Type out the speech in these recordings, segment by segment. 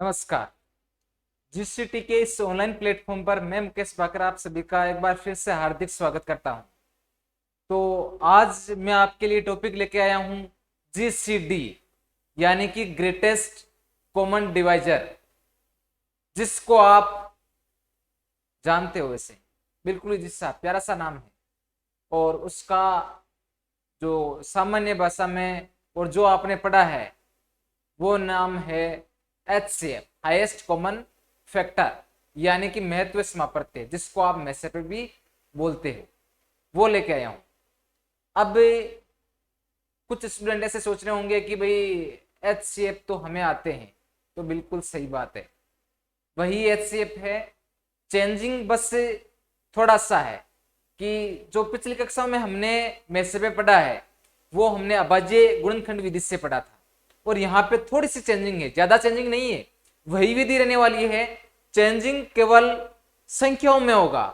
नमस्कार। जीसीटी के इस ऑनलाइन प्लेटफॉर्म पर मैं मुकेश बाकर आप सभी का एक बार फिर से हार्दिक स्वागत करता हूं। तो आज मैं आपके लिए टॉपिक लेके आया हूं जीसीडी यानी कि ग्रेटेस्ट कॉमन डिवाइजर, जिसको आप जानते हो। वैसे बिल्कुल ही जिसका प्यारा सा नाम है और उसका जो सामान्य भाषा में और जो आपने पढ़ा है वो नाम है HCF, हाईएस्ट कॉमन फैक्टर, यानी कि महत्व समापत्ति, जिसको आप मैसेप भी बोलते हो, वो लेके आया हूं। अब कुछ स्टूडेंट ऐसे सोच रहे होंगे कि भाई HCF तो हमें आते हैं, तो बिल्कुल सही बात है, वही HCF है। चेंजिंग बस थोड़ा सा है कि जो पिछली कक्षा में हमने मैसेप पढ़ा है वो हमने अभाज्य गुणनखंड विधि से पढ़ा था, और यहाँ पे थोड़ी सी चेंजिंग है, ज्यादा चेंजिंग नहीं है, वही विधि रहने वाली है। चेंजिंग केवल संख्याओं में होगा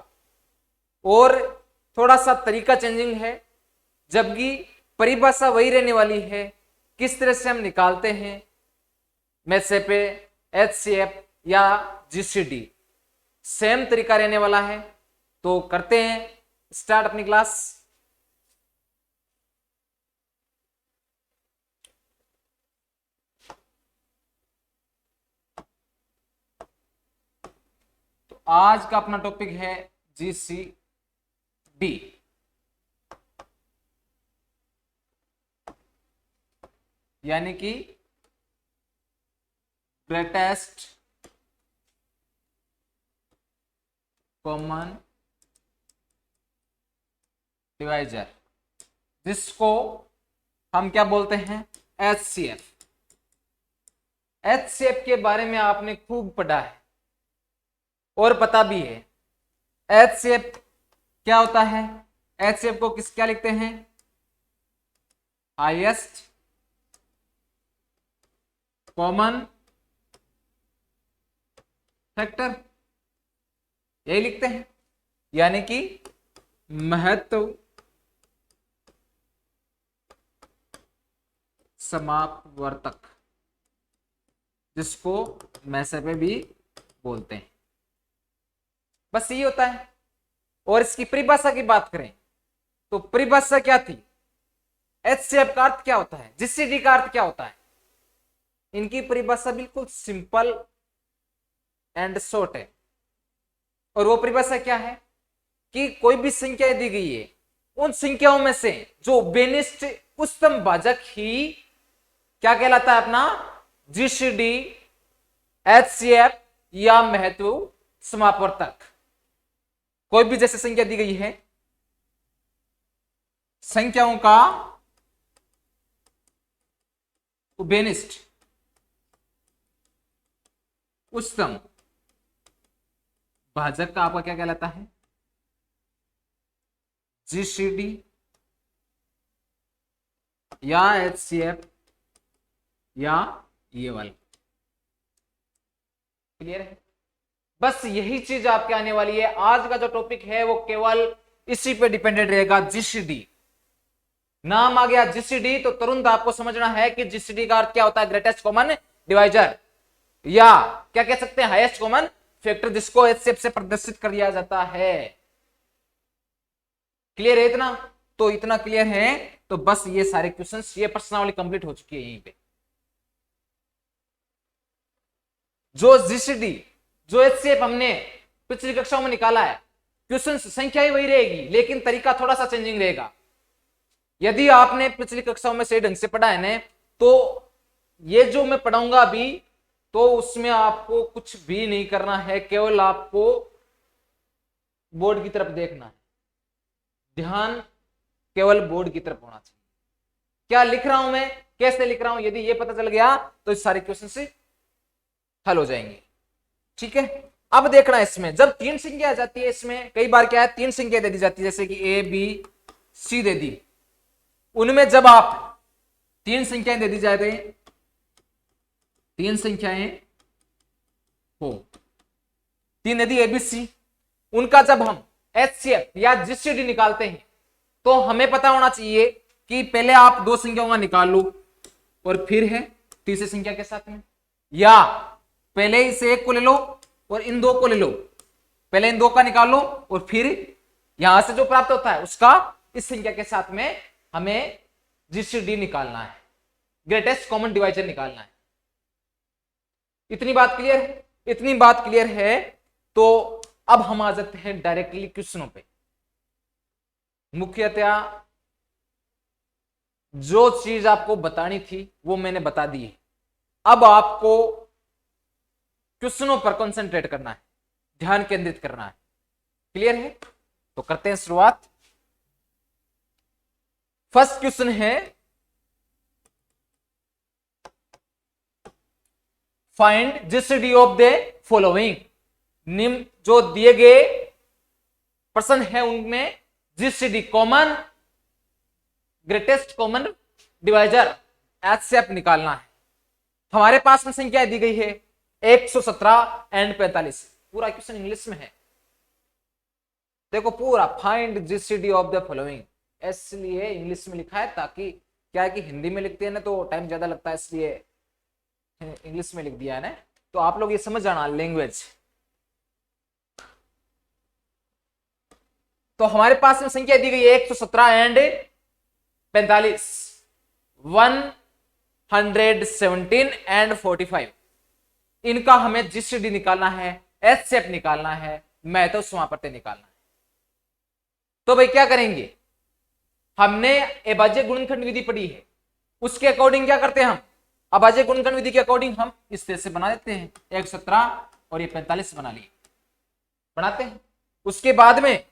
और थोड़ा सा तरीका चेंजिंग है, जबकि परिभाषा वही रहने वाली है। किस तरह से हम निकालते हैं मैसेप, HCF या जीसीडी, सेम तरीका रहने वाला है। तो करते हैं स्टार्ट अपनी क्लास। आज का अपना टॉपिक है जीसीडी, यानी कि ग्रेटेस्ट कॉमन डिवाइजर, जिसको हम क्या बोलते हैं, HCF। HCF के बारे में आपने खूब पढ़ा है और पता भी है। HCF क्या होता है? HCF को क्या लिखते हैं? हाईएस्ट कॉमन फैक्टर, यही लिखते हैं, यानी कि महत्व समापवर्तक, जिसको मैसेप भी बोलते हैं। बस ये होता है। और इसकी परिभाषा की बात करें तो परिभाषा क्या थी? HCF का अर्थ क्या होता है, जीसीडी का अर्थ क्या होता है? इनकी परिभाषा बिल्कुल सिंपल एंड शॉर्ट है। और वो परिभाषा क्या है कि कोई भी संख्या दी गई है, उन संख्याओं में से जो बेनिष्ठ उच्चतम भाजक ही क्या कहलाता है? अपना जीसीडी, HCF या महत्व समापवर्तक। कोई भी जैसे संख्या दी गई है, संख्याओं का बेनिष्ठ उच्चतम भाजक का आपका क्या कहलाता है? जीसीडी या HCF या ये वाला। क्लियर है? बस यही चीज आपके आने वाली है। आज का जो टॉपिक है वो केवल इसी पे डिपेंडेंट रहेगा, जीसीडी। नाम आ गया जीसीडी तो तुरंत आपको समझना है कि जीसीडी का अर्थ क्या होता है? ग्रेटेस्ट कॉमन डिवाइजर, या क्या कह सकते हैं, हाईएस्ट कॉमन फैक्टर, जिसको HCF से प्रदर्शित कर दिया जाता है। क्लियर है इतना? तो इतना क्लियर है तो बस ये सारे क्वेश्चंस, ये प्रश्नावली कंप्लीट हो चुकी है। यहीं पे जो जीसीडी, जो HCF हमने पिछली कक्षाओं में निकाला है, क्वेश्चन संख्या ही वही रहेगी, लेकिन तरीका थोड़ा सा चेंजिंग रहेगा। यदि आपने पिछली कक्षाओं में सही ढंग से पढ़ा है ना, तो ये जो मैं पढ़ाऊंगा अभी, तो उसमें आपको कुछ भी नहीं करना है, केवल आपको बोर्ड की तरफ देखना है। ध्यान केवल बोर्ड की तरफ होना चाहिए। क्या लिख रहा हूं मैं, कैसे लिख रहा हूं, यदि ये पता चल गया तो इस सारे क्वेश्चन से हल हो जाएंगे। ठीक है? अब देखना, इसमें जब तीन संख्या आ जाती है, इसमें कई बार क्या है, तीन संख्या दे दी जाती है, जैसे कि A B C दे दी। उनमें जब आप तीन संख्याएं दे दी जाती है, तीन संख्याएं हो, तीन दे दी ABC, उनका जब हम HCF या जीसीडी निकालते हैं तो हमें पता होना चाहिए कि पहले आप दो संख्याओं का निकाल लो और फिर है तीसरी संख्या के साथ में, या पहले इसे एक को ले लो और इन दो को ले लो, पहले इन दो का निकाल लो और फिर यहां से जो प्राप्त होता है उसका इस संख्या के साथ में हमें जीसीडी निकालना है, ग्रेटेस्ट कॉमन डिवाइजर निकालना है। इतनी बात क्लियर है? इतनी बात क्लियर है तो अब हम आ जाते हैं डायरेक्टली क्वेश्चनों पे। मुख्यतः जो चीज आपको बतानी थी वो मैंने बता दी है, अब आपको क्वेश्चनों पर कंसंट्रेट करना है, ध्यान केंद्रित करना है। क्लियर है? तो करते हैं शुरुआत। फर्स्ट क्वेश्चन है find GCD of the following. निम्न जो दिए गए प्रश्न है उनमें GCD common greatest common divisor HCF निकालना है। हमारे पास में संख्या दी गई है 117 एंड 45। पूरा क्वेश्चन इंग्लिश में है, देखो पूरा find GCD of the following, इसलिए इंग्लिश में लिखा है ताकि क्या है कि हिंदी में लिखते हैं ना तो टाइम ज्यादा लगता है, इसलिए इंग्लिश में लिख दिया है ना, तो आप लोग ये समझ जाना लैंग्वेज। तो हमारे पास में संख्या दी गई है 117 एंड 45, 117 एंड 45। इनका हमें जीसीडी निकालना है, एचसीएफ निकालना है, मैथव समापत्ति निकालना है। तो भाई क्या करेंगे, हमने अभाज्य गुणनखंड विधि पढ़ी है, उसके अकॉर्डिंग क्या करते हैं हम, अभाज्य गुणनखंड विधि के अकॉर्डिंग हम इस तरह से बना देते हैं, 117 और ये 45 बना लिए, बनाते हैं। उसके बाद में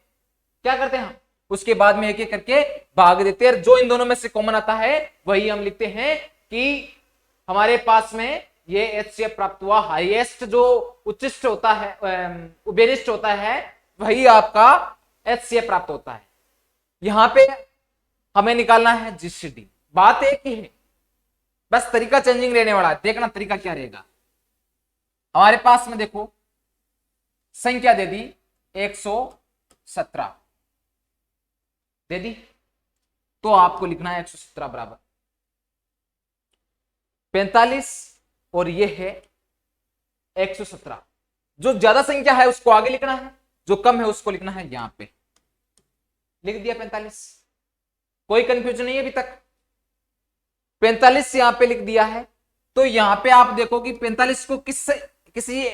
क्या करते हैं हम, उसके बाद में एक एक करके भाग देते हैं, जो इन दोनों में से कॉमन आता है वही हम लिखते हैं कि हमारे पास में ये एचसीएफ प्राप्त हुआ। हाईएस्ट जो उच्चिष्ट होता है, उभयनिष्ठ होता है, वही आपका एचसीएफ प्राप्त होता है। यहां पे हमें निकालना है जीसीडी, बात एक ही है, बस तरीका चेंजिंग रहने वाला है। देखना तरीका क्या रहेगा। हमारे पास में देखो संख्या दे दी 117 दे दी, तो आपको लिखना है 117 बराबर 45 और ये है 117। जो ज्यादा संख्या है उसको आगे लिखना है, जो कम है उसको लिखना है यहां पे, लिख दिया 45। कोई कंफ्यूजन नहीं है अभी तक, 45 यहां पे लिख दिया है। तो यहां पे आप देखो कि 45 को किसी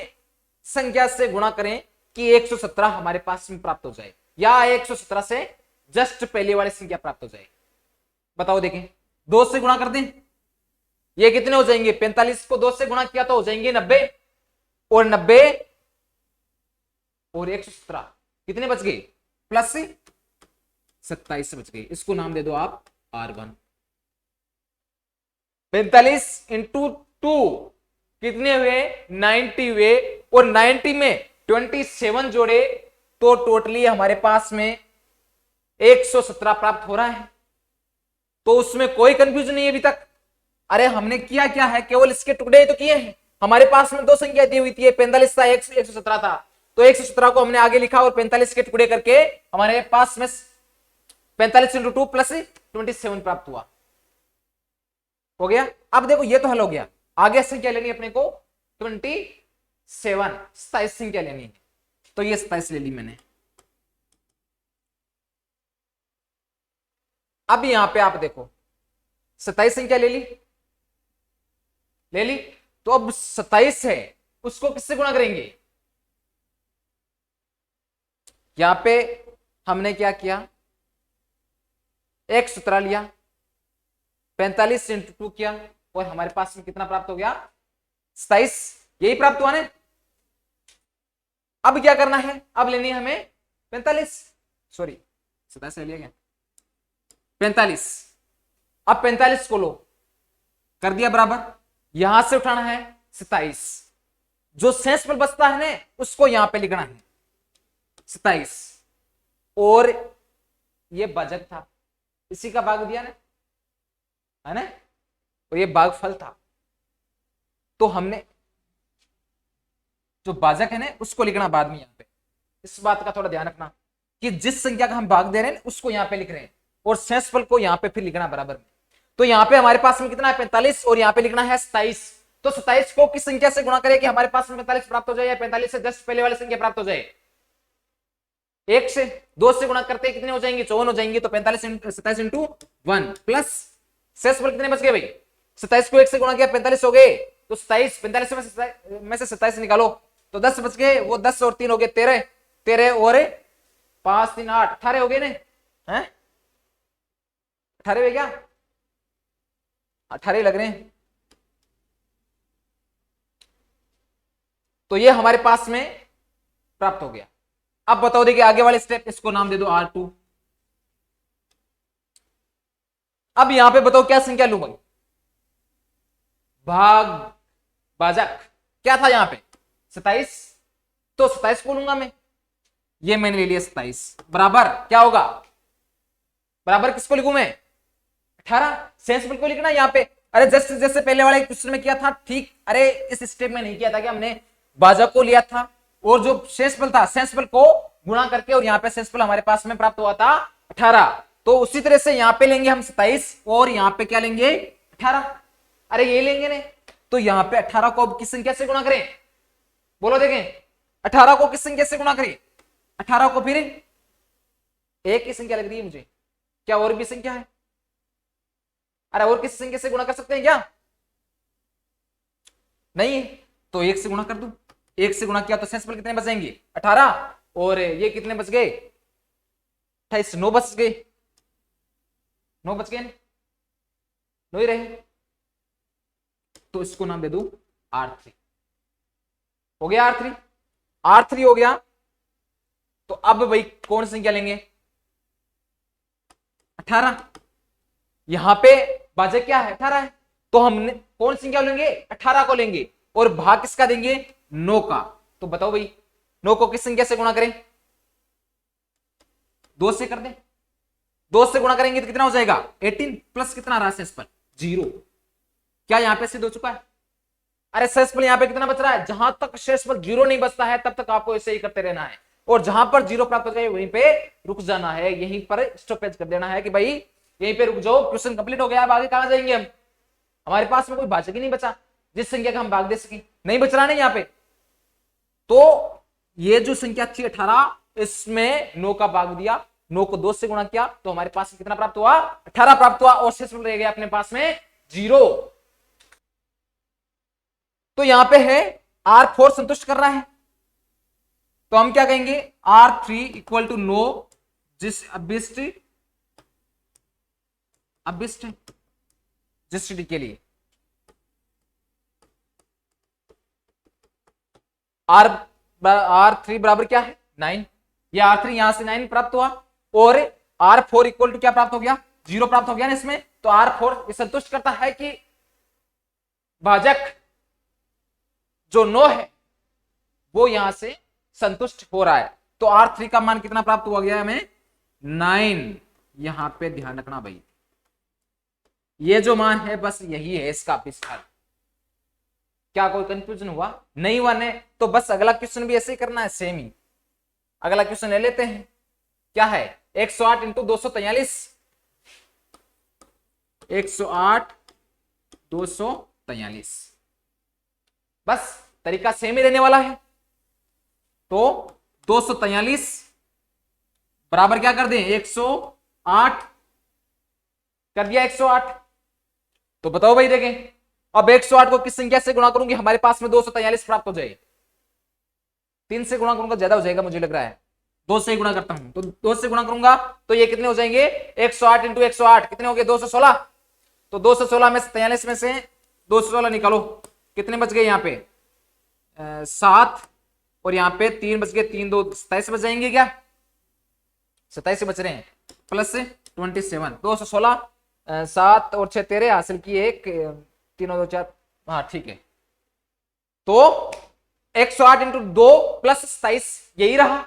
संख्या से गुणा करें कि 117 हमारे पास में प्राप्त हो जाए, या 117 से जस्ट पहले वाली संख्या प्राप्त हो जाए। बताओ देखें, 2 से गुणा कर दें, ये कितने हो जाएंगे, 45 को 2 से गुणा किया तो हो जाएंगे 90, और 90 और 117 कितने बच गए, प्लस 27 बच गए। इसको नाम दे दो आप R1। 45 इंटू 2 कितने हुए, 90 हुए, और 90 में 27 जोड़े तो टोटली हमारे पास में 117 प्राप्त हो रहा है। तो उसमें कोई कंफ्यूजन नहीं है अभी तक। अरे हमने किया क्या है, केवल इसके टुकड़े तो किए हैं। हमारे पास में 2 संख्या दी हुई थी, 45 था, 117 था, तो 117 को हमने आगे लिखा और 45 के टुकड़े करके हमारे पास में 45 इंटू 2 प्लस 27 प्राप्त हुआ, हो गया। अब देखो ये तो हल हो गया, आगे संख्या लेनी अपने को 27 संख्या लेनी है, तो ये 27 ले ली मैंने। अब यहां पे आप देखो 27 संख्या ले ली, तो अब 27 है उसको किससे गुणा करेंगे, यहां पे हमने क्या किया, 117 लिया, 45 इंटू 2 किया, और हमारे पास में कितना प्राप्त हो गया, 27, यही प्राप्त हुआ ना। अब क्या करना है, अब लेनी है हमें 45, सॉरी 27 ले लिया क्या, 45। अब 45 को लो, कर दिया बराबर, यहां से उठाना है 27, जो शेष पर बचता है ना उसको यहां पे लिखना है 27, और ये भाजक था, इसी का भाग दिया ना, है ना, और ये भागफल था, तो हमने जो भाजक है ना उसको लिखना बाद में। यहां पे इस बात का थोड़ा ध्यान रखना कि जिस संख्या का हम भाग दे रहे हैं उसको यहां पे लिख रहे हैं, और शेषफल को यहां पे फिर लिखना बराबर में। तो यहां पे हमारे पास में कितना है 45, और यहां पे लिखना है 27, तो 27 को किस संख्या से गुणा करें कि हमारे पास में 45 प्राप्त हो जाए, या 45 से जस्ट पहले वाली संख्या प्राप्त हो जाए? 1 से 2 से गुणा करते कितने हो जाएंगे? 54 हो जाएंगे। तो 27 इंटू 1 प्लस शेष बल कितने बच गए भाई? 27 को 1 से गुणा किया 45 हो गए, तो 27 45 में से 27 निकालो तो 10 बच गए, वो 10 और 3 हो गए 13, 13 और 5 3 8 18 हो गए ने, हैं 18 हो क्या? 18 लग रहे हैं। तो ये हमारे पास में प्राप्त हो गया। अब बताओ, देखिए आगे वाले स्टेप, इसको नाम दे दो R2। अब यहां पे बताओ क्या संख्या लू भाई? भाग भाजक क्या था यहां पे? 27, तो 27 को लूंगा मैं, ये मैंने ले लिया 27 बराबर क्या होगा? बराबर किसको लिखूं मैं? 18। सेंसिबल को लिखना यहां पे। अरे जस्ट जैसे पहले वाले क्वेश्चन में किया था ठीक, अरे इस स्टेप में नहीं किया था कि हमने भाजक को लिया था और जो शेषफल था सेंसिबल को गुणा करके, और यहाँ पे शेषफल हमारे पास में प्राप्त हुआ था 18। तो उसी तरह से यहाँ पे लेंगे हम 27 और यहाँ पे क्या लेंगे? 18। अरे ये लेंगे ने, तो यहाँ पे 18 को अब किस संख्या से गुणा करें? बोलो देखें, 18 को किस संख्या से गुणा करें? 18 को फिर एक ही संख्या लग रही है मुझे, क्या और भी संख्या है? अरे और किसी संख्या से गुणा कर सकते हैं क्या? नहीं, तो 1 से गुणा कर दूं। 1 से गुणा किया तो शेषफल कितने बचेंगे? 18, और ये कितने बच गए? 28, 9 बच गए, 9 बच गए, 9 ही रहे, तो इसको नाम दे दूं R3। हो गया R3, R3 हो गया। तो अब भाई कौन सी संख्या लेंगे? 18। यहां पे भाजक क्या है? 18 है, तो हमने कौन सी संख्या लेंगे? 18 को लेंगे, और भाग किसका देंगे? 9 का। तो बताओ भाई 9 को किस संख्या से गुणा करें? 2 से कर दें। 2 से गुणा करेंगे तो कितना हो जाएगा? 18 प्लस कितना रहा शेषफल? 0। क्या यहां पे सिद्ध हो चुका है? अरे शेषफल यहां पे कितना बच रहा है? जहां तक शेषफल 0 नहीं बचता है तब तक आपको ऐसे ही करते रहना है, और जहां पर 0 प्राप्त हो जाए वहीं पे रुक जाना है, यहीं पर स्टॉपेज कर देना है कि भाई यहीं पे रुक जाओ, क्वेश्चन कंप्लीट हो गया। अब आगे कहां जाएंगे हम? हमारे पास में कोई भाजक ही नहीं बचा जिस संख्या का हम भाग दे सके, नहीं बच रहा नहीं यहाँ पे। तो ये जो संख्या थी 18, इसमें 9 का भाग दिया, 9 को 2 से गुणा किया तो हमारे पास कितना प्राप्त हुआ? 18 प्राप्त हुआ, और शेष रह गया अपने पास में 0। तो यहां पे है R4 संतुष्ट कर रहा है, तो हम क्या कहेंगे? R3 इक्वल टू 9 जिस अभिष्ट जिस के लिए R3 बराबर क्या है? 9। ये R3 यहां से 9 प्राप्त हुआ, और R4 इक्वल टू क्या प्राप्त हो गया? 0 प्राप्त हो गया ना इसमें। तो R4 संतुष्ट करता है कि भाजक जो 9 है वो यहां से संतुष्ट हो रहा है। तो R3 का मान कितना प्राप्त हुआ गया हमें? 9। यहां पे ध्यान रखना भाई, ये जो मान है बस यही है इसका विस्तार। क्या कोई कंफ्यूजन हुआ? नहीं हुआ ने, तो बस अगला क्वेश्चन भी ऐसे ही करना है, सेम ही। अगला क्वेश्चन ले लेते हैं, क्या है? 108 इंटू 243, 108 243, बस तरीका सेम ही रहने वाला है। तो 243 बराबर क्या कर दें? 108 कर दिया, 108। तो बताओ भाई देखें, अब 108 को किस संख्या से गुणा करूंगी हमारे पास में 243 प्राप्त हो जाए? 3 से गुणा करूंगा ज्यादा हो जाएगा मुझे लग रहा है, 2 से गुणा करता हूं। तो 2 से गुणा करूंगा तो ये कितने हो जाएंगे? 108 इंटू 108 कितने हो गए? 216। तो 216 में से 43 में से 216 निकालो, कितने बच गए यहाँ पे? 7, और यहाँ पे 3 बच गए, 3 2 27 बच जाएंगे क्या? 27 बच रहे हैं, प्लस 27, 216, 7 और 6 13 हासिल किए, 1 3 2 4, हाँ ठीक है। तो 108 इंटू 2 प्लस 27 यही रहा।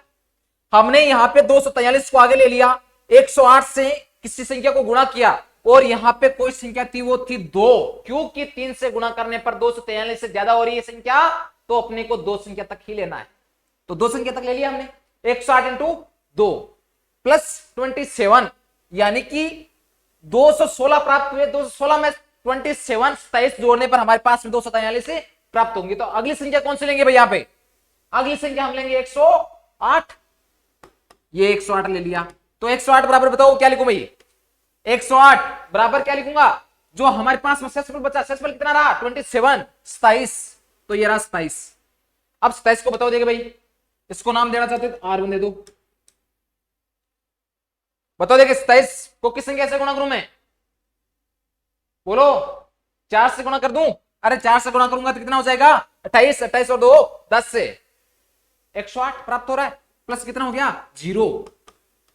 हमने यहां पे 243 को आगे ले लिया, 108 से किसी संख्या को गुणा किया, और यहां पे कोई संख्या थी वो थी 2, क्योंकि 3 से गुणा करने पर 243 से ज्यादा हो रही है संख्या, तो अपने को 2 संख्या तक ही लेना है। तो 2 संख्या तक ले लिया हमने, 108 इंटू 2 प्लस 27, यानी कि 216 प्राप्त हुए। 216 में 27 जोड़ने पर हमारे पास में 243 से प्राप्त होंगे। तो अगली संख्या कौन सी लेंगे भाई? यहां पे अगली संख्या हम लेंगे 108। ये 108 ले लिया। तो 108 बराबर बताओ क्या लिखूं भाई? 108 बराबर क्या लिखूंगा? जो हमारे पास में शेषफल बचा, शेषफल कितना रहा? 27, 27। तो ये रहा 27। अब 27 को बताओ देखे भाई, इसको नाम देना चाहते हो R1 दे दो। बताओ देखे 27 को किस संख्या से गुणा करूं मैं? बोलो। 4 से गुणा कर दूं? अरे 4 से गुणा करूंगा तो कितना हो जाएगा? 28, 28 और 2 10 से 108 प्राप्त हो रहा है। प्लस कितना हो गया? 0।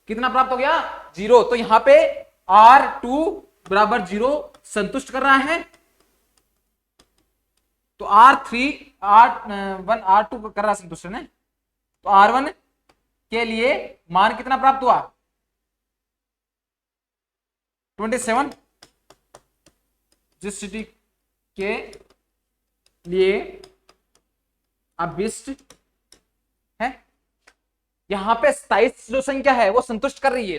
कितना प्राप्त हो गया? 0। तो यहां पे R2 बराबर 0 संतुष्ट कर रहा है। तो R3 R1 R2 कर रहा है संतुष्ट है। तो R1 के लिए मान कितना प्राप्त हुआ? 27। जिस सिटी के लिए अभिष्ट है, यहां पे 27 जो संख्या है वो संतुष्ट कर रही है।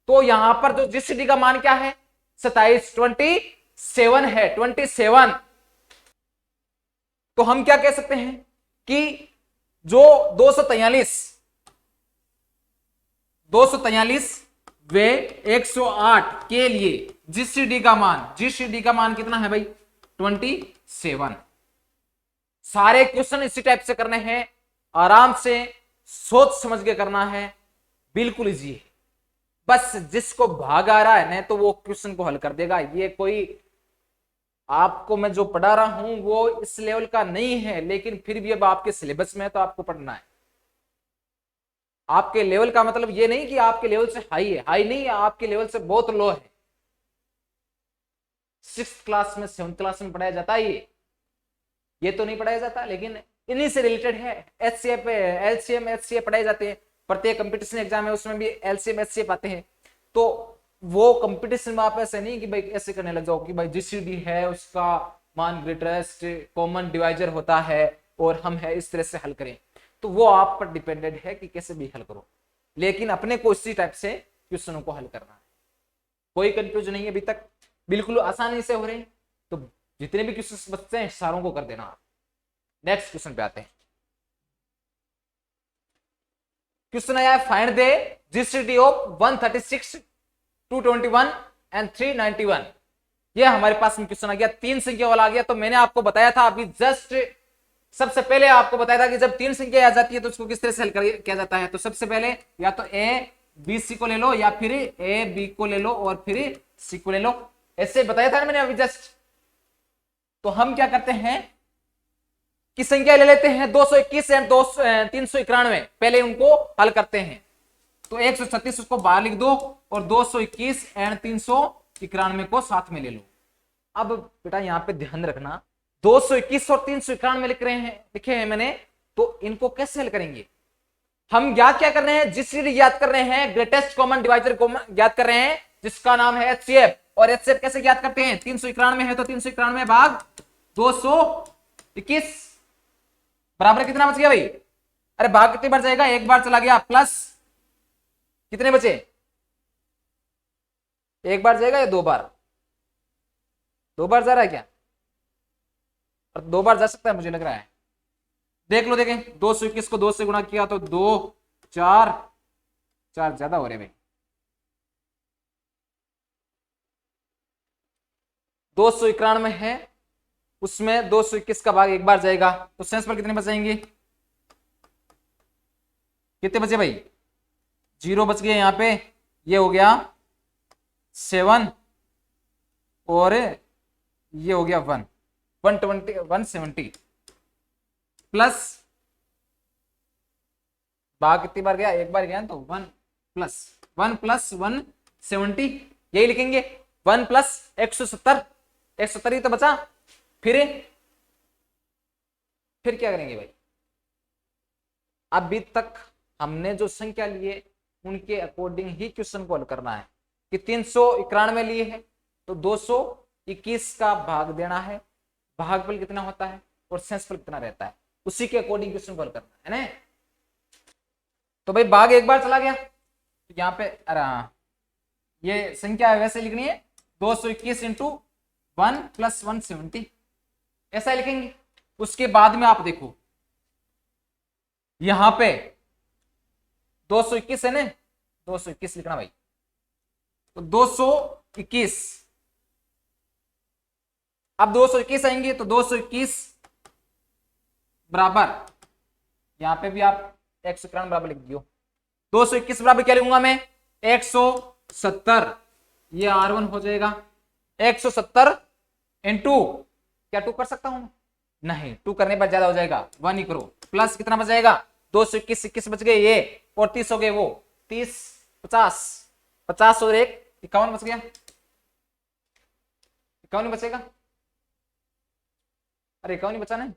तो यहां पर जो जिस सिटी का मान क्या है? 27, 27 है, 27। तो हम क्या कह सकते हैं कि जो 243 वे 108 के लिए जीसीडी का मान कितना है भाई? 27। सारे क्वेश्चन इसी टाइप से करने हैं, आराम से सोच समझ के करना है, बिल्कुल इजी है। बस जिसको भाग आ रहा है ना तो वो क्वेश्चन को हल कर देगा। ये कोई आपको मैं जो पढ़ा रहा हूं वो इस लेवल का नहीं है, लेकिन फिर भी अब आपके सिलेबस में है तो आपको पढ़ना है। आपके लेवल का मतलब ये नहीं कि आपके लेवल से हाई है, हाई नहीं है, आपके लेवल से बहुत लो है। 6th क्लास में 7th क्लास में पढ़ाया जाता है ये तो नहीं पढ़ाया जाता, लेकिन इन्हीं से रिलेटेड है। एचसीएफ एलसीएम एचसीएफ पढ़ाए जाते हैं। प्रत्येक कंपटीशन एग्जाम है उसमें भी एलसीएम एचसीएफ आते हैं। तो वो कंपटीशन में आप ऐसे नहीं कि भाई ऐसे करने लग जाओ कि भाई जीसीडी है उसका मान ग्रेटेस्ट कॉमन डिवाइजर होता है और हम है इस तरह से हल करें। तो वो आप पर डिपेंडेंट है कि कैसे भी हल करो, लेकिन अपने को इसी टाइप से क्वेश्चनों को हल करना है। कोई कंफ्यूजन नहीं है अभी तक, बिल्कुल आसानी से हो रहे हैं। तो जितने भी क्वेश्चन बचते हैं सारों को कर देना। नेक्स्ट क्वेश्चन पे आते हैं। क्वेश्चन आया है find the GCD of 136, 221 and 391। ये हमारे पास में क्वेश्चन आ गया, 3 संख्या वाला आ गया। तो मैंने आपको बताया था अभी जस्ट सबसे पहले आपको बताया था कि जब 3 संख्या आ जाती है तो उसको किस तरह से हल किया जाता है। तो सबसे पहले या तो ए बी सी को ले लो या फिर ए बी को ले लो और फिर सी को ले लो, ऐसे बताया था ना मैंने अभी जस्ट। तो हम क्या करते हैं कि संख्या ले लेते हैं 221 एंड 391, पहले उनको हल करते हैं। तो 136 उसको बाहर लिख दो और 221 एंड 391 को साथ में ले लो। अब बेटा यहां पे ध्यान रखना, 221 और 391 लिखे हैं मैंने, तो इनको कैसे हल करेंगे? हम याद क्या कर रहे हैं? जीसीडी याद कर रहे हैं, ग्रेटेस्ट कॉमन डिवाइजर को याद कर रहे हैं जिसका नाम है एचसीएफ। और एचसीएफ कैसे याद करते हैं? 391 है तो 391 भाग 221 बराबर कितना बच गया भाई? अरे भाग कितनी बार जाएगा? एक बार चला गया, प्लस कितने बचे? एक बार जाएगा या 2 बार? 2 बार जा रहा है क्या? और 2 बार जा सकता है मुझे लग रहा है। देख लो, देखें 221 को 2 से गुणा किया तो 2 4 4 ज्यादा हो रहे भाई। 291 है, उसमें 221 का भाग एक बार जाएगा तो सेंस पर कितने बचेंगे? कितने बचे भाई? 0 बच गए यहां पे। ये हो गया 7 और ये हो गया 1 120 170 प्लस भाग कितनी बार गया? एक बार गया तो 1 प्लस 170 यही लिखेंगे। 1 प्लस 170 170 ही तो बचा। फिर क्या करेंगे भाई? अभी तक हमने जो संख्या लिए उनके अकॉर्डिंग ही क्वेश्चन को हल करना है। कि 391 लिए है तो 221 का भाग देना है, भागफल कितना होता है और शेषफल कितना रहता है, उसी के अकॉर्डिंग क्वेश्चन को हल करना है ना। तो भाई भाग एक बार चला गया तो यहाँ पे ये संख्या वैसे लिखनी है 221 इंटू 1 + 170 ऐसा लिखेंगे। उसके बाद में आप देखो यहां पे 221 है ना, 221 लिखना भाई, तो 221, अब 221 आएंगे तो 221 बराबर, यहां पे भी आप 191 बराबर लिख दियो। 221 बराबर क्या लिखूंगा मैं, 170, ये R1 हो जाएगा। 170 इंटू, क्या 2 कर सकता हूं, नहीं 2 करने पर ज्यादा हो जाएगा, 1 ही करो, प्लस कितना बच जाएगा, 221 21 बच गए ये, और 30 हो गए वो, 30 50 50 और 1 51 बच गया, 51 बचेगा, अरे 51 बचा नहीं।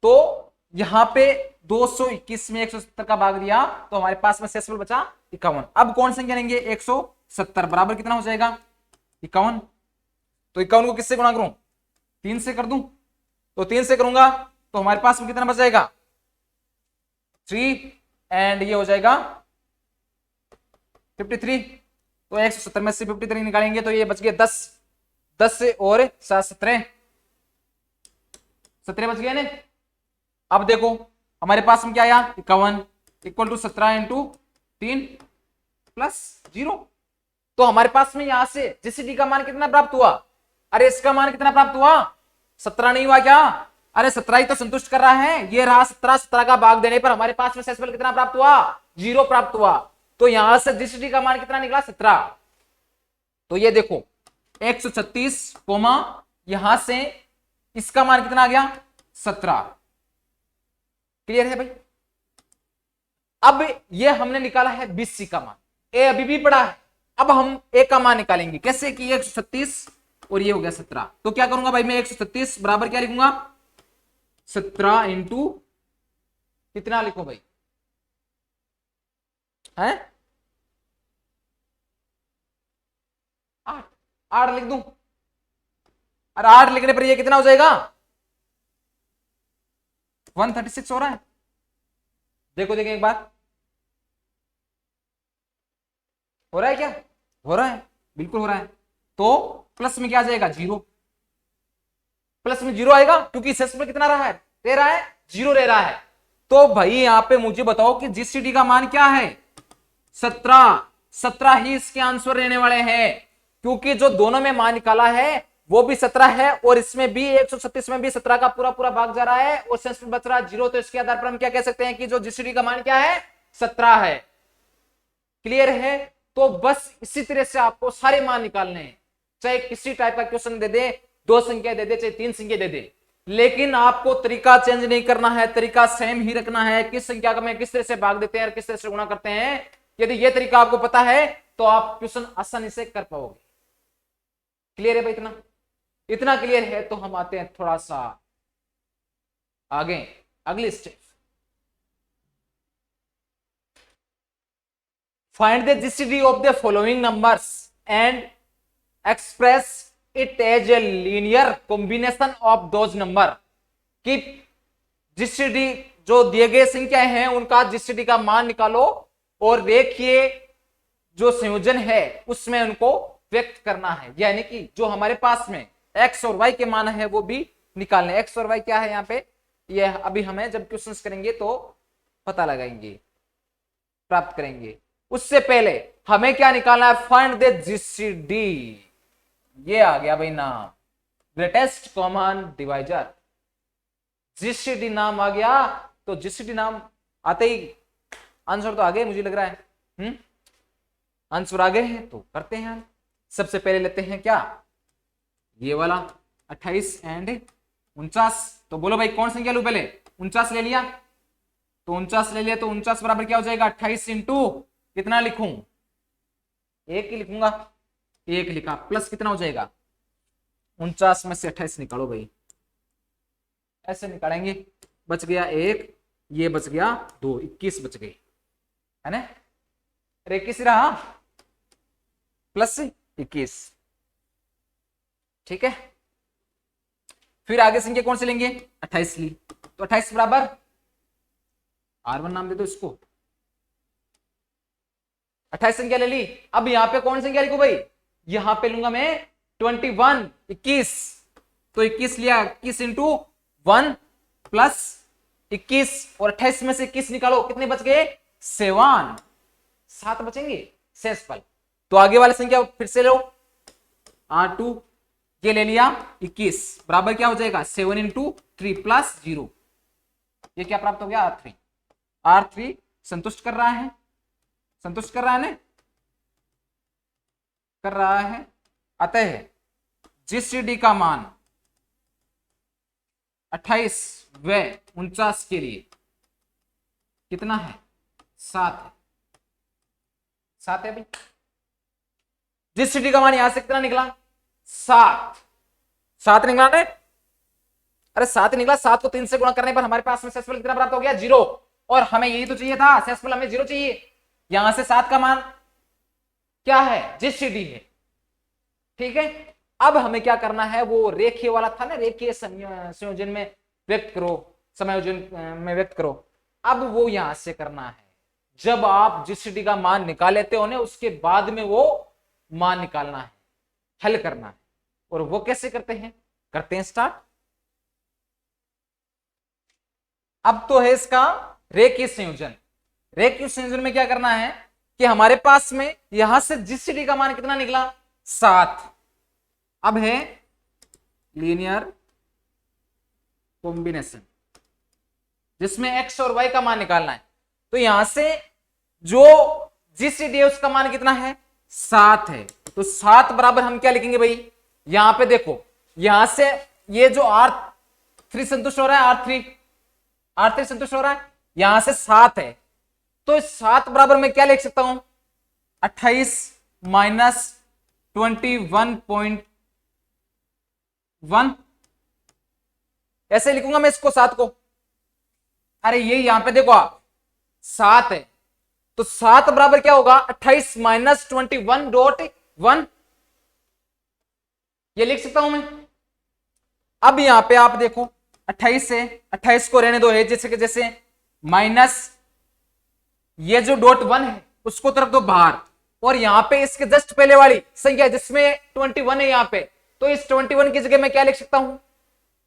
तो यहां पे 221 में 170 का भाग दिया तो हमारे पास में शेषफल बचा 51। अब कौन संख्या लेंगे, 170 बराबर कितना हो जाएगा, 51। तो 51 को किससे गुणा करूं, 3 से कर दूं, तो 3 से करूंगा तो हमारे पास में कितना बच जाएगा, 3, एंड ये हो जाएगा 53। तो 170 में से 53 निकालेंगे तो ये बच गए 10, 10 से और 7 17, 17 बच गए ना। अब देखो हमारे पास में क्या आया, 51 इक्वल टू 17 इंटू 3 प्लस 0। तो हमारे पास में यहां से जीसीडी का मान कितना प्राप्त हुआ, अरे इसका मान कितना प्राप्त हुआ, 17 नहीं हुआ क्या, अरे 17 ही तो संतुष्ट कर रहा है, ये रहा 17, 17 का भाग देने पर हमारे पास में शेषफल कितना प्राप्त हुआ, 0 प्राप्त हुआ। तो यहां से जीसीडी का मान कितना निकला, 17। तो ये देखो 136 कोमा यहां से इसका मान कितना आ गया, 17। क्लियर है भाई। अब ये हमने निकाला है 20 का मान, ए अभी भी पड़ा है। अब हम ए का मान निकालेंगे कैसे कि 136 और ये हो गया 17। तो क्या करूंगा भाई मैं, 136 बराबर क्या लिखूंगा, 17 इंटू कितना लिखो भाई, है 8, 8 लिख दूं, और 8 लिखने पर ये कितना हो जाएगा, 136 हो रहा है। देखो देखें एक बार, हो रहा है क्या, हो रहा है, बिल्कुल हो रहा है। तो प्लस में क्या आ जाएगा, 0, प्लस में 0 आएगा क्योंकि शेष में कितना रहा है, रह रहा है 0 रह रहा है। तो भाई यहां पे मुझे बताओ कि जीसीडी का मान क्या है, 17, 17 ही इसके आंसर रहने वाले हैं, क्योंकि जो दोनों में मान निकाला है वो भी 17 है और इसमें भी 136 में भी 17 का पूरा पूरा भाग जा रहा है और शेष में बच रहा है 0। तो इसके आधार पर हम क्या कह सकते हैं कि जो जीसीडी का मान क्या है, 17 है। क्लियर है। तो बस इसी तरह से आपको सारे मान निकालने हैं, चाहे किसी टाइप का क्वेश्चन दे दे, 2 संख्या दे दे, चाहे 3 संख्या दे दे, लेकिन आपको तरीका चेंज नहीं करना है, तरीका सेम ही रखना है। किस संख्या का मैं किस तरह से भाग देते हैं और किस तरह से गुणा करते हैं, यदि यह तरीका आपको पता है तो आप क्वेश्चन आसानी से कर पाओगे। क्लियर है भाई, इतना इतना क्लियर है। तो हम आते हैं थोड़ा सा आगे, अगली step, find the GCD of the following numbers and express it as a linear combination of those number. कि जीसीडी जो दिए गए संख्याएं हैं उनका जीसीडी का मान निकालो और रेखीय जो संयोजन है उसमें उनको व्यक्त करना है, यानी कि जो हमारे पास में एक्स और वाई के मान है वो भी निकालने। एक्स और वाई क्या है यहाँ पे, ये अभी हमें जब क्वेश्चंस करेंगे तो पता लगाएंगे, प्राप्त करेंगे। उससे पहले हमें क्या निकालना है, फाइंड द जीसीडी। ये आ गया भाई नाम, ग्रेटेस्ट कॉमन डिवाइजर। जीसीडी नाम आ गया तो जीसीडी नाम आते ही आंसर तो आ गए मुझे लग रहा है। आंसर आ गए हैं तो करते हैं। सबसे पहले लेते हैं क्या, ये वाला 28 एंड 49। तो बोलो भाई कौन संख्या लू, पहले 49 ले लिया, तो 49 ले लिया तो 49 बराबर क्या हो जाएगा, 28 इंटू कितना लिखूं, 1 ही लिखूंगा, 1 लिखा, प्लस कितना हो जाएगा, 49 में से 28 निकालो भाई, ऐसे निकालेंगे, बच गया 1, ये बच गया 2, 21 बच गए, है ना, 21 रहा प्लस 21। ठीक है, फिर आगे संख्या कौन से लेंगे, 28 ली, तो 28 बराबर R1 नाम दे दो इसको, 28 संख्या ले ली। अब यहां पे कौन संख्या लिखो भाई, यहां पे लूंगा मैं 21 21, तो 21 लिया, 21 इंटू 1 प्लस 21 और 28 में से 21 निकालो, कितने बच गए? 7, 7 बचेंगे शेषफल। तो आगे वाली संख्या फिर से लो, R2 ये ले लिया 21 बराबर क्या हो जाएगा 7 इंटू 3 प्लस 0, ये क्या प्राप्त हो गया R3। R3 संतुष्ट कर रहा है, संतुष्ट कर रहा है ना, कर रहा है। अतः जीसीडी का मान 28 व 49 के लिए कितना है? 7 है, 7 है भाई। जीसीडी का मान यहां से कितना निकला? 7, 7 निकला ना? अरे 7 निकला, 7 को 3 से गुणा करने पर हमारे पास में शेषफल कितना प्राप्त हो गया? 0। और हमें यही तो चाहिए था, शेषफल हमें 0 चाहिए। यहां से 7 का मान क्या है? जीसीडी है, ठीक है। अब हमें क्या करना है, वो रेखीय वाला था ना, रेखीय संयोजन में व्यक्त करो, समायोजन में व्यक्त करो, अब वो यहां से करना है। जब आप जीसीडी का मान निकाल लेते हो ना, उसके बाद में वो मान निकालना है, हल करना है। और वो कैसे करते हैं? करते हैं स्टार्ट। अब तो है इसका रेखीय संयोजन। रेखीय संयोजन में क्या करना है कि हमारे पास में यहां से जीसीडी का मान कितना निकला? 7। अब है लीनियर कॉम्बिनेशन, जिसमें x और y का मान निकालना है। तो यहां से जो जीसीडी है उसका मान कितना है? 7 है। तो 7 बराबर हम क्या लिखेंगे भाई? यहां पे देखो, यहां से ये जो R3 संतुष्ट हो रहा है, R3 संतुष्ट हो रहा है, यहां से 7 है। तो 7 बराबर मैं क्या लिख सकता हूं? 28 माइनस 21.1, ऐसे लिखूंगा मैं इसको 7 को। अरे ये यहां पे देखो आप 7 है, तो 7 बराबर क्या होगा? 28 माइनस 21.1, ये लिख सकता हूं मैं। अब यहां पे आप देखो 28 से 28 को रहने दो है जैसे कि जैसे, माइनस ये जो डॉट 1 है उसको तरफ दो बाहर, और यहां पे इसके जस्ट पहले वाली संख्या जिसमें 21 है यहां पे, तो इस 21 की जगह मैं क्या लिख सकता हूं?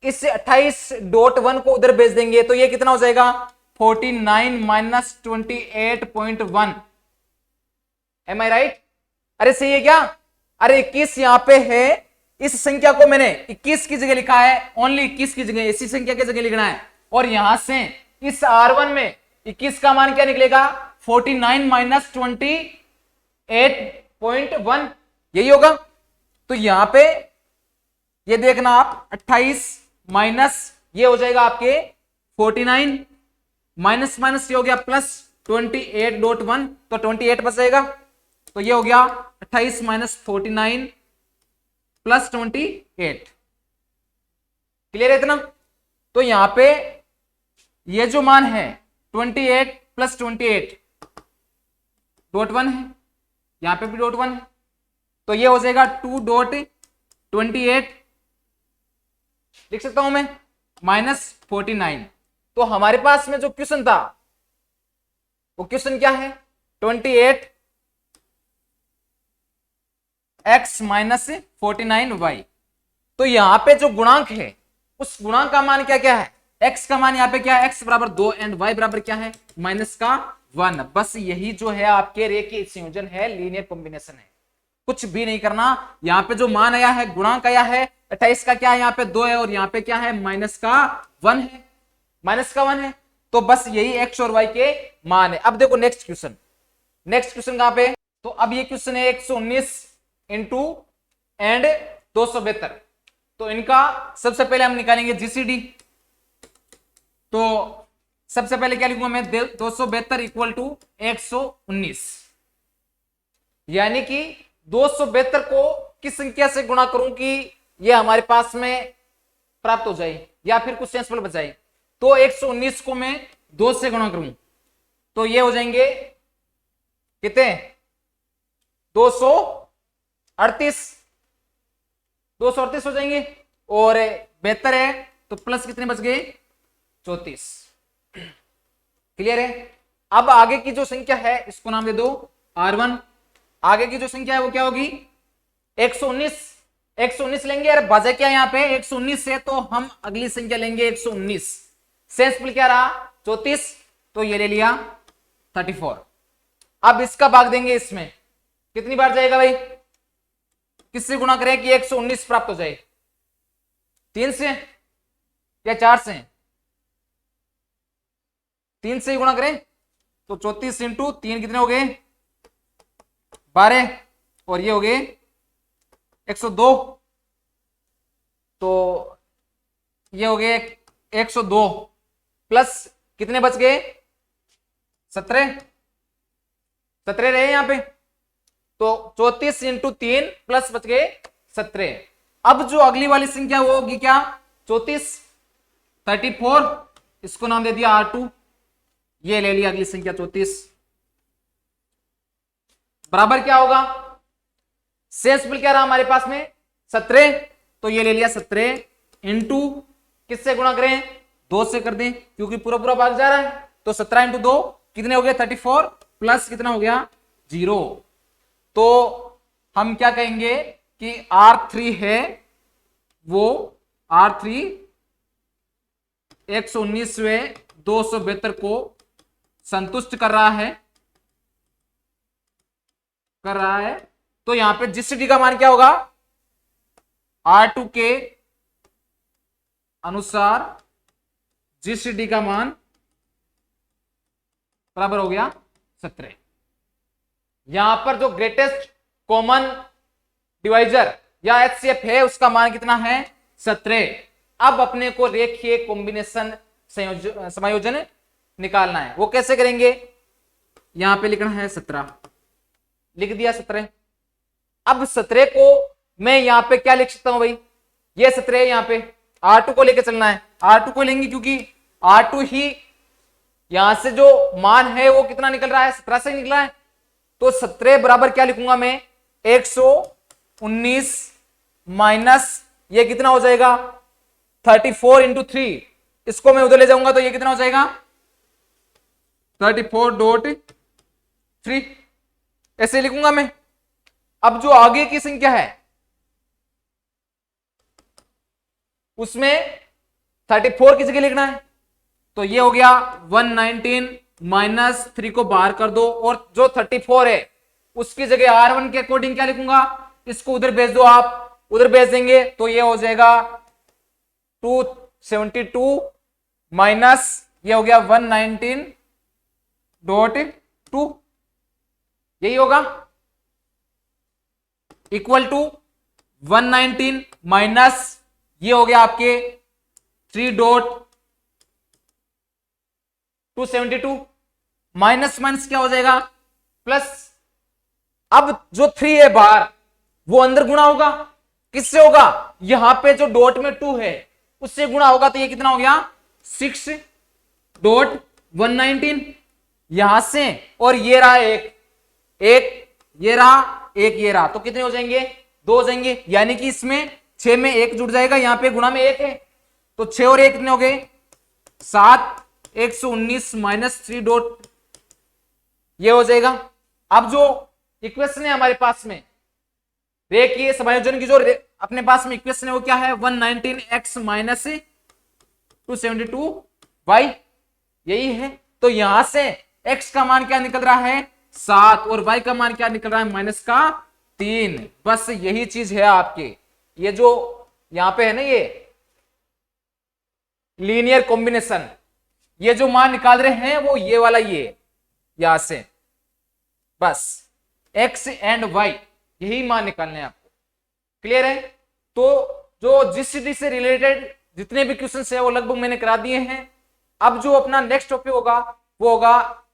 इस 28.1 को उधर भेज देंगे, तो ये कितना हो जाएगा? 49 माइनस 28.1। एम आई राइट? अरे सही है क्या? अरे 21 यहां पे है, इस संख्या को मैंने 21 की जगह लिखा है, ओनली 21 की जगह, इसी संख्या की जगह लिखना है। और यहां से इस R1 में 21 का मान क्या निकलेगा? 49 माइनस 28.1, यही होगा। तो यहां पे ये देखना आप, 28 माइनस ये हो जाएगा आपके 49, माइनस माइनस ये हो गया प्लस 28.1, तो 28 बच जाएगा। तो ये हो गया 28 माइनस 49 प्लस 28, क्लियर है इतना? तो यहां पे ये जो मान है 28 प्लस 28.1 है, यहां पे भी .1 है, तो ये हो जाएगा 2.28 लिख सकता हूं मैं, माइनस 49। तो हमारे पास में जो क्वेश्चन था वो क्वेश्चन क्या है? 28x minus 49y। तो यहां पे जो गुणांक है उस गुणांक का मान क्या क्या है? x का मान यहां पे क्या है? x बराबर 2 एंड y बराबर क्या है? माइनस का 1। बस यही जो है आपके रेखीय संयोजन है, लीनियर कॉम्बिनेशन है, कुछ भी नहीं करना। यहां पे जो मान आया है, गुणांक आया है 28 का क्या है? यहाँ पे 2 है, और यहाँ पे क्या है? माइनस का 1 है, माइनस का 1 है। तो बस यही x और y के मान है। अब देखो नेक्स्ट क्वेश्चन, नेक्स्ट क्वेश्चन कहां पे? तो अब ये क्वेश्चन है 119 इंटू एंड 272। तो इनका सबसे पहले हम निकालेंगे जीसीडी। तो सबसे पहले क्या लिखूंगा मैं? 272 इक्वल टू 119, यानी कि 272 को किस संख्या से गुणा करूं कि ये हमारे पास में प्राप्त हो जाए या फिर कुछ शेषफल बच जाए? तो 119 को मैं 2 से गुणा करूं तो ये हो जाएंगे कितने? 238 हो जाएंगे, और 72 है तो प्लस कितने बच गए? 34। क्लियर है? अब आगे की जो संख्या है इसको नाम दे दो R1। आगे की जो संख्या है वो क्या होगी? 119 119 लेंगे। अरे बजे क्या यहाँ पे 119 है तो हम अगली संख्या लेंगे 119। सेंसिबल क्या रहा 34, तो ये ले लिया 34। अब इसका भाग देंगे इसमें, कितनी बार जाएगा भाई, किससे गुणा करें कि 119 प्राप्त हो जाए, 3 से या 4 से, 3 से ही गुणा करें तो 34 इंटू 3 कितने हो गए 12, और ये हो गए 102, तो ये हो गए 102 प्लस कितने बच गए 17 रहे यहां पे, तो 34 इंटू 3 प्लस बच गए 17। अब जो अगली वाली संख्या वो होगी क्या 34, 34, इसको नाम दे दिया R2, ये ले लिया अगली संख्या 34, बराबर क्या होगा, शेषफल क्या रहा हमारे पास में 17, तो ये ले लिया 17 इंटू किससे गुणा करें 2 से कर दें क्योंकि पूरा पूरा भाग जा रहा है, तो 17 इंटू 2 कितने हो गए 34 प्लस कितना हो गया 0। तो हम क्या कहेंगे कि R3 है वो R3 119वें 272 को संतुष्ट कर रहा है, तो यहां पे जीसीडी का मान क्या होगा R2 के अनुसार जीसीडी का मान बराबर हो गया 17। यहां पर जो ग्रेटेस्ट कॉमन डिवाइजर या एचसीएफ है उसका मान कितना है 17। अब अपने को रेखीय कॉम्बिनेशन समायोजन निकालना है, वो कैसे करेंगे, यहां पे लिखना है 17, लिख दिया 17। अब 17 को मैं यहां पे क्या लिख सकता हूं भाई, ये 17 यहां पे R2 को लेके चलना है, R2 को लेंगे क्योंकि R2 ही यहां से जो मान है वो कितना निकल रहा है 17 से निकला है, तो 17 बराबर क्या लिखूंगा मैं 119 माइनस ये कितना हो जाएगा 34 इंटू 3, इसको मैं उधर ले जाऊंगा तो ये कितना हो जाएगा 34.3, ऐसे लिखूंगा मैं। अब जो आगे की संख्या है उसमें 34 की जगह लिखना है, तो ये हो गया 119 माइनस 3 को बाहर कर दो, और जो 34 है उसकी जगह R1 के अकॉर्डिंग क्या लिखूंगा, इसको उधर भेज दो, आप उधर भेज देंगे तो ये हो जाएगा 272 माइनस ये हो गया 119.2, यही होगा इक्वल टू 119 माइनस ये हो गया आपके 3.272 माइनस माइनस क्या हो जाएगा प्लस। अब जो 3 है बाहर वो अंदर गुणा होगा, किससे होगा, यहां पे जो डॉट में 2 है उससे गुणा होगा, तो ये कितना हो गया 6.119 यहां से, और ये रहा एक ये रहा एक, ये रहा, तो कितने हो जाएंगे 2 हो जाएंगे, यानी कि इसमें 6 में 1 जुड़ जाएगा, यहां पे गुणा में 1 है, तो 6 और 1 कितने हो गए 7, 119 माइनस 3 डॉट ये हो जाएगा। अब जो इक्वेशन है हमारे पास में रेखीय समायोजन की, जो अपने पास में इक्वेशन है वो क्या है 119x माइनस 272y, यही है। तो यहां से x का मान क्या निकल रहा है 7 और y का मान क्या निकल रहा है माइनस का 3, बस यही चीज है आपके, ये जो यहां पे है ना ये लीनियर कॉम्बिनेशन, ये जो मान निकाल रहे हैं वो ये वाला, ये यहां से बस x एंड y यही मान निकालने हैं आपको, क्लियर है। तो जो जीसीडी से रिलेटेड जितने भी क्वेश्चन है वो लगभग मैंने करा दिए हैं। अब जो अपना नेक्स्ट टॉपिक होगा वो होगा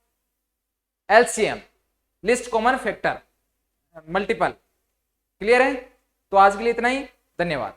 LCM, list common factor multiple, clear है। तो आज के लिए इतना ही, धन्यवाद।